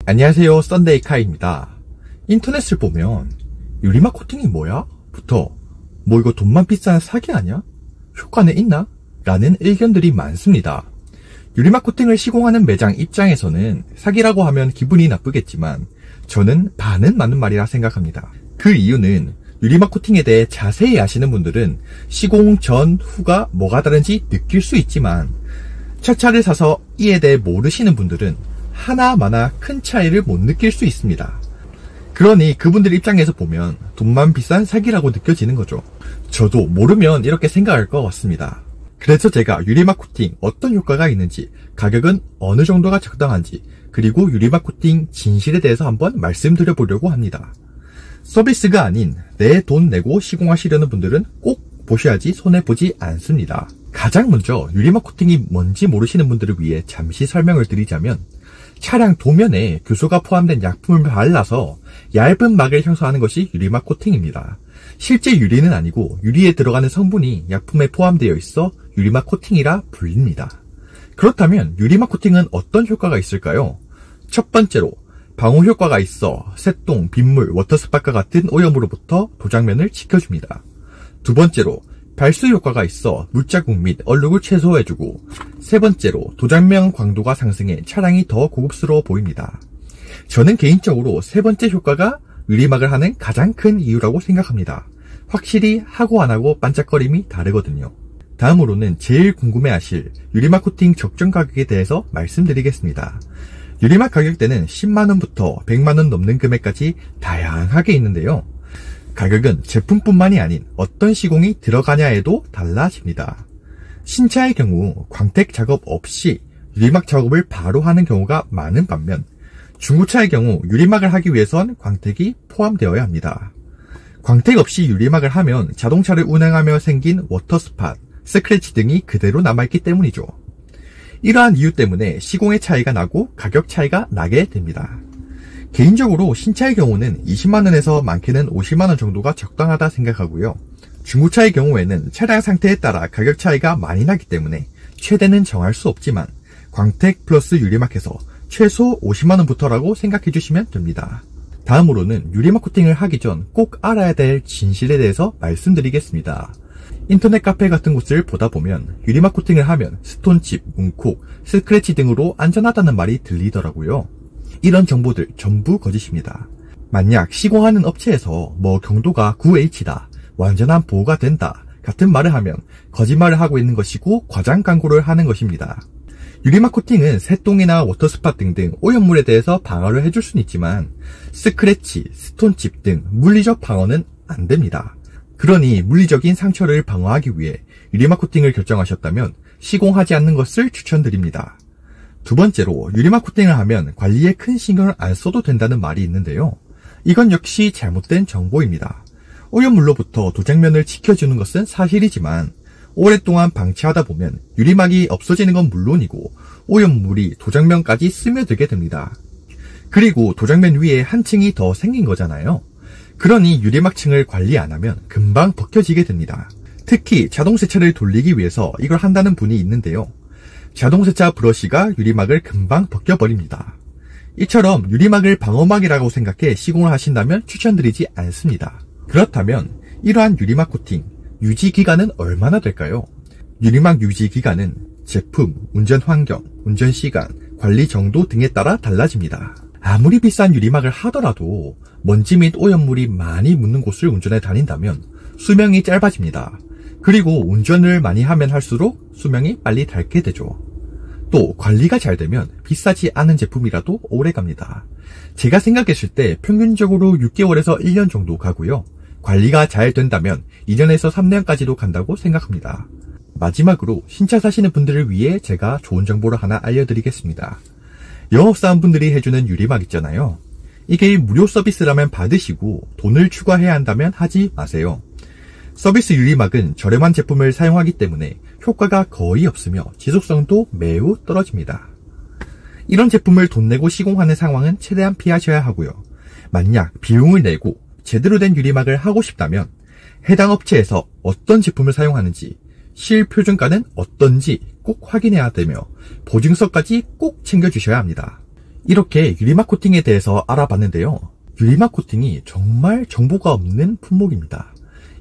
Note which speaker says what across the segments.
Speaker 1: 안녕하세요, 썬데이 카이입니다. 인터넷을 보면 유리막 코팅이 뭐야? 부터 뭐 이거 돈만 비싼 사기 아니야? 효과는 있나? 라는 의견들이 많습니다. 유리막 코팅을 시공하는 매장 입장에서는 사기라고 하면 기분이 나쁘겠지만 저는 반은 맞는 말이라 생각합니다. 그 이유는 유리막 코팅에 대해 자세히 아시는 분들은 시공 전, 후가 뭐가 다른지 느낄 수 있지만 차를 사서 이에 대해 모르시는 분들은 하나마나 큰 차이를 못 느낄 수 있습니다. 그러니 그분들 입장에서 보면 돈만 비싼 사기라고 느껴지는 거죠. 저도 모르면 이렇게 생각할 것 같습니다. 그래서 제가 유리막 코팅 어떤 효과가 있는지, 가격은 어느 정도가 적당한지, 그리고 유리막 코팅 진실에 대해서 한번 말씀드려 보려고 합니다. 서비스가 아닌 내 돈 내고 시공하시려는 분들은 꼭 보셔야지 손해보지 않습니다. 가장 먼저 유리막 코팅이 뭔지 모르시는 분들을 위해 잠시 설명을 드리자면, 차량 도면에 교소가 포함된 약품을 발라서 얇은 막을 형성하는 것이 유리막 코팅입니다. 실제 유리는 아니고 유리에 들어가는 성분이 약품에 포함되어 있어 유리막 코팅이라 불립니다. 그렇다면 유리막 코팅은 어떤 효과가 있을까요? 첫 번째로 방호 효과가 있어 새똥, 빗물, 워터스팟과 같은 오염으로부터 도장면을 지켜줍니다. 두 번째로 발수 효과가 있어 물자국 및 얼룩을 최소화해주고, 세 번째로 도장면 광도가 상승해 차량이 더 고급스러워 보입니다. 저는 개인적으로 세 번째 효과가 유리막을 하는 가장 큰 이유라고 생각합니다. 확실히 하고 안 하고 반짝거림이 다르거든요. 다음으로는 제일 궁금해하실 유리막 코팅 적정 가격에 대해서 말씀드리겠습니다. 유리막 가격대는 10만원부터 100만원 넘는 금액까지 다양하게 있는데요. 가격은 제품뿐만이 아닌 어떤 시공이 들어가냐에도 달라집니다. 신차의 경우 광택 작업 없이 유리막 작업을 바로 하는 경우가 많은 반면, 중고차의 경우 유리막을 하기 위해선 광택이 포함되어야 합니다. 광택 없이 유리막을 하면 자동차를 운행하며 생긴 워터스팟, 스크래치 등이 그대로 남아있기 때문이죠. 이러한 이유 때문에 시공의 차이가 나고 가격 차이가 나게 됩니다. 개인적으로 신차의 경우는 20만원에서 많게는 50만원 정도가 적당하다 생각하고요. 중고차의 경우에는 차량 상태에 따라 가격 차이가 많이 나기 때문에 최대는 정할 수 없지만 광택 플러스 유리막해서 최소 50만원부터라고 생각해 주시면 됩니다. 다음으로는 유리막 코팅을 하기 전 꼭 알아야 될 진실에 대해서 말씀드리겠습니다. 인터넷 카페 같은 곳을 보다 보면 유리막 코팅을 하면 스톤칩, 문콕, 스크래치 등으로 안전하다는 말이 들리더라고요. 이런 정보들 전부 거짓입니다. 만약 시공하는 업체에서 뭐 경도가 9H다, 완전한 보호가 된다 같은 말을 하면 거짓말을 하고 있는 것이고 과장 광고를 하는 것입니다. 유리막 코팅은 새똥이나 워터스팟 등등 오염물에 대해서 방어를 해줄 수는 있지만 스크래치, 스톤칩 등 물리적 방어는 안 됩니다. 그러니 물리적인 상처를 방어하기 위해 유리막 코팅을 결정하셨다면 시공하지 않는 것을 추천드립니다. 두 번째로 유리막 코팅을 하면 관리에 큰 신경을 안 써도 된다는 말이 있는데요. 이건 역시 잘못된 정보입니다. 오염물로부터 도장면을 지켜주는 것은 사실이지만 오랫동안 방치하다 보면 유리막이 없어지는 건 물론이고 오염물이 도장면까지 스며들게 됩니다. 그리고 도장면 위에 한 층이 더 생긴 거잖아요. 그러니 유리막층을 관리 안 하면 금방 벗겨지게 됩니다. 특히 자동세차를 돌리기 위해서 이걸 한다는 분이 있는데요. 자동세차 브러쉬가 유리막을 금방 벗겨버립니다. 이처럼 유리막을 방어막이라고 생각해 시공을 하신다면 추천드리지 않습니다. 그렇다면 이러한 유리막 코팅 유지기간은 얼마나 될까요? 유리막 유지기간은 제품, 운전 환경, 운전 시간, 관리 정도 등에 따라 달라집니다. 아무리 비싼 유리막을 하더라도 먼지 및 오염물이 많이 묻는 곳을 운전해 다닌다면 수명이 짧아집니다. 그리고 운전을 많이 하면 할수록 수명이 빨리 닳게 되죠. 또 관리가 잘 되면 비싸지 않은 제품이라도 오래 갑니다. 제가 생각했을 때 평균적으로 6개월에서 1년 정도 가고요. 관리가 잘 된다면 2년에서 3년까지도 간다고 생각합니다. 마지막으로 신차 사시는 분들을 위해 제가 좋은 정보를 하나 알려드리겠습니다. 영업사원분들이 해주는 유리막 있잖아요. 이게 무료 서비스라면 받으시고 돈을 추가해야 한다면 하지 마세요. 서비스 유리막은 저렴한 제품을 사용하기 때문에 효과가 거의 없으며 지속성도 매우 떨어집니다. 이런 제품을 돈 내고 시공하는 상황은 최대한 피하셔야 하고요. 만약 비용을 내고 제대로 된 유리막을 하고 싶다면 해당 업체에서 어떤 제품을 사용하는지, 실표준가는 어떤지 꼭 확인해야 되며 보증서까지 꼭 챙겨주셔야 합니다. 이렇게 유리막 코팅에 대해서 알아봤는데요. 유리막 코팅이 정말 정보가 없는 품목입니다.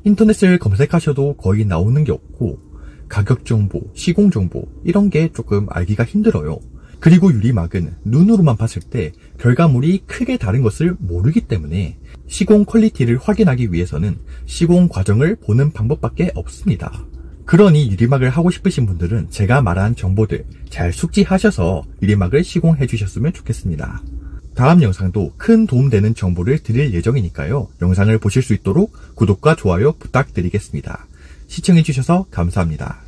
Speaker 1: 인터넷을 검색하셔도 거의 나오는 게 없고 가격 정보, 시공 정보 이런 게 조금 알기가 힘들어요. 그리고 유리막은 눈으로만 봤을 때 결과물이 크게 다른 것을 모르기 때문에 시공 퀄리티를 확인하기 위해서는 시공 과정을 보는 방법밖에 없습니다. 그러니 유리막을 하고 싶으신 분들은 제가 말한 정보들 잘 숙지하셔서 유리막을 시공해 주셨으면 좋겠습니다. 다음 영상도 큰 도움되는 정보를 드릴 예정이니까요. 영상을 보실 수 있도록 구독과 좋아요 부탁드리겠습니다. 시청해 주셔서 감사합니다.